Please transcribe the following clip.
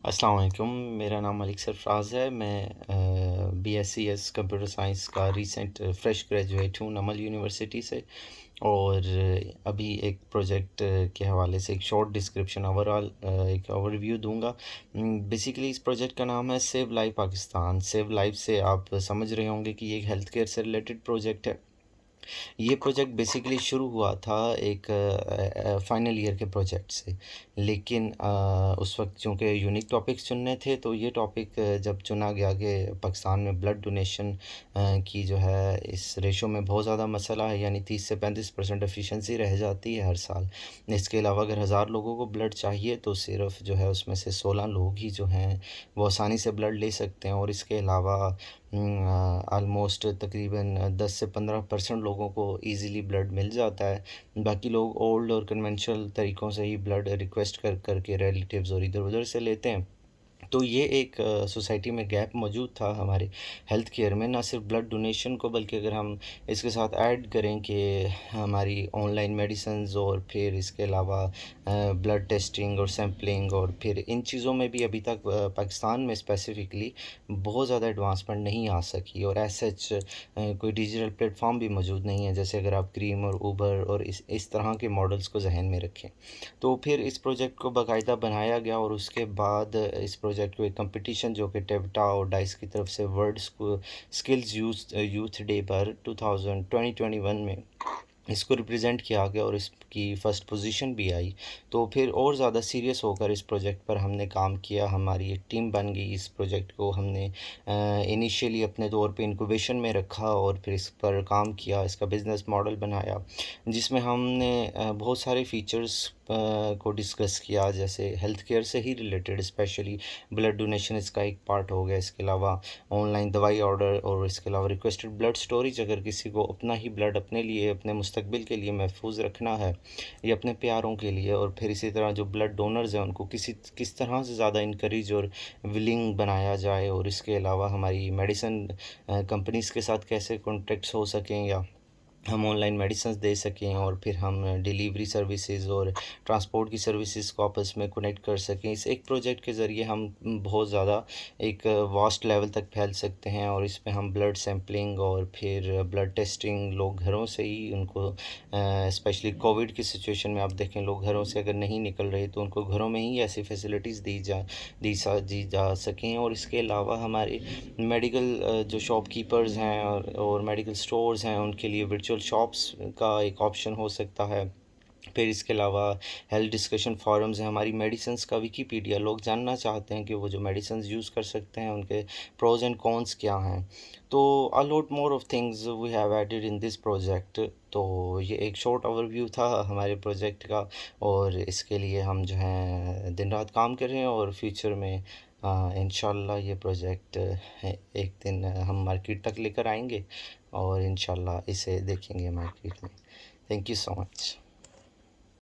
अस्सलाम वालेकुम। मेरा नाम मलिक सरफराज है। मैं बीएससीएस कंप्यूटर साइंस का रीसेंट फ्रेश ग्रेजुएट हूँ नमल यूनिवर्सिटी से। और अभी एक प्रोजेक्ट के हवाले से एक शॉर्ट डिस्क्रिप्शन ओवरऑल एक ओवरव्यू दूंगा। बेसिकली इस प्रोजेक्ट का नाम है save life Pakistan. Save life से आप समझ रहे होंगे कि ये एक हेल्थ केयर से रिलेटेड प्रोजेक्ट है। ये प्रोजेक्ट बेसिकली शुरू हुआ था एक फाइनल ईयर के प्रोजेक्ट से, लेकिन उस वक्त चूँकि यूनिक टॉपिक्स चुनने थे, तो ये टॉपिक जब चुना गया कि पाकिस्तान में ब्लड डोनेशन की जो है इस रेशो में बहुत ज़्यादा मसला है, यानी 30 से 35% एफिशिएंसी रह जाती है हर साल। इसके अलावा अगर 1000 लोगों को ब्लड चाहिए तो सिर्फ जो है उसमें से 16 लोग ही जो हैं वो आसानी से ब्लड ले सकते हैं। और इसके अलावा ऑलमोस्ट तकरीबन 10 से 15% लोगों को इजीली ब्लड मिल जाता है। बाकी लोग ओल्ड और कन्वेंशनल तरीक़ों से ही ब्लड रिक्वेस्ट कर के रिलेटिव्स और इधर-उधर से लेते हैं। तो ये एक सोसाइटी में गैप मौजूद था हमारे हेल्थ केयर में, ना सिर्फ ब्लड डोनेशन को, बल्कि अगर हम इसके साथ ऐड करें कि हमारी ऑनलाइन मेडिसिन्स और फिर इसके अलावा ब्लड टेस्टिंग और सैम्पलिंग और फिर इन चीज़ों में भी अभी तक पाकिस्तान में स्पेसिफ़िकली बहुत ज़्यादा एडवांसमेंट नहीं आ सकी। और एज़ सच कोई डिजिटल प्लेटफॉर्म भी मौजूद नहीं है, जैसे अगर आप क्रीम और ऊबर और इस तरह के मॉडल्स को जहन में रखें। तो फिर इस प्रोजेक्ट को बाकायदा बनाया गया और उसके बाद इस प्रोजेक्ट को एक कंपटीशन जो कि टेबटा और डाइस की तरफ से वर्ल्ड स्किल्स यूथ डे पर 2021 में इसको रिप्रेजेंट किया गया और इसकी फ़र्स्ट पोजीशन भी आई। तो फिर और ज़्यादा सीरियस होकर इस प्रोजेक्ट पर हमने काम किया, हमारी एक टीम बन गई। इस प्रोजेक्ट को हमने इनिशियली अपने तौर पे इंक्यूबेशन में रखा और फिर इस पर काम किया, इसका बिज़नेस मॉडल बनाया, जिसमें हमने बहुत सारे फ़ीचर्स को डिस्कस किया, जैसे हेल्थ केयर से ही रिलेटेड स्पेशली ब्लड डोनेशन इसका एक पार्ट हो गया। इसके अलावा ऑनलाइन दवाई ऑर्डर और इसके अलावा रिक्वेस्टेड ब्लड स्टोरेज, अगर किसी को अपना ही ब्लड अपने लिए अपने मुस्तकबिल के लिए महफूज रखना है या अपने प्यारों के लिए। और फिर इसी तरह जो ब्लड डोनर्स हैं उनको किस तरह से ज़्यादा इनकरेज और विलिंग बनाया जाए। और इसके अलावा हमारी मेडिसिन कंपनीज़ के साथ कैसे कॉन्टेक्ट्स हो सकें या हम ऑनलाइन मेडिसिन्स दे सकें, और फिर हम डिलीवरी सर्विसेज और ट्रांसपोर्ट की सर्विसेज को आपस में कनेक्ट कर सकें। इस एक प्रोजेक्ट के ज़रिए हम बहुत ज़्यादा एक वास्ट लेवल तक फैल सकते हैं। और इसमें हम ब्लड सैम्पलिंग और फिर ब्लड टेस्टिंग लोग घरों से ही उनको स्पेशली कोविड की सिचुएशन में आप देखें, लोग घरों से अगर नहीं निकल रहे तो उनको घरों में ही ऐसी फैसिलिटीज़ दी जा सकें। और इसके अलावा हमारे मेडिकल जो शॉपकीपर्स हैं और मेडिकल स्टोर्स हैं उनके लिए वर्चुअल शॉप्स का एक ऑप्शन हो सकता है। फिर इसके अलावा हेल्थ डिस्कशन फोरम्स हैं, हमारी मेडिसिन्स का विकीपीडिया, लोग जानना चाहते हैं कि वो जो मेडिसिन्स यूज़ कर सकते हैं उनके प्रोज एंड कॉन्स क्या हैं। तो a lot more of things we have added in this project. तो ये एक शॉर्ट ओवरव्यू था हमारे प्रोजेक्ट का, और इसके लिए हम जो हैं दिन रात काम कर रहे हैं और फ्यूचर में इंशाल्लाह ये प्रोजेक्ट एक दिन हम मार्केट तक लेकर आएंगे और इंशाल्लाह इसे देखेंगे मार्केट में। Thank you so much.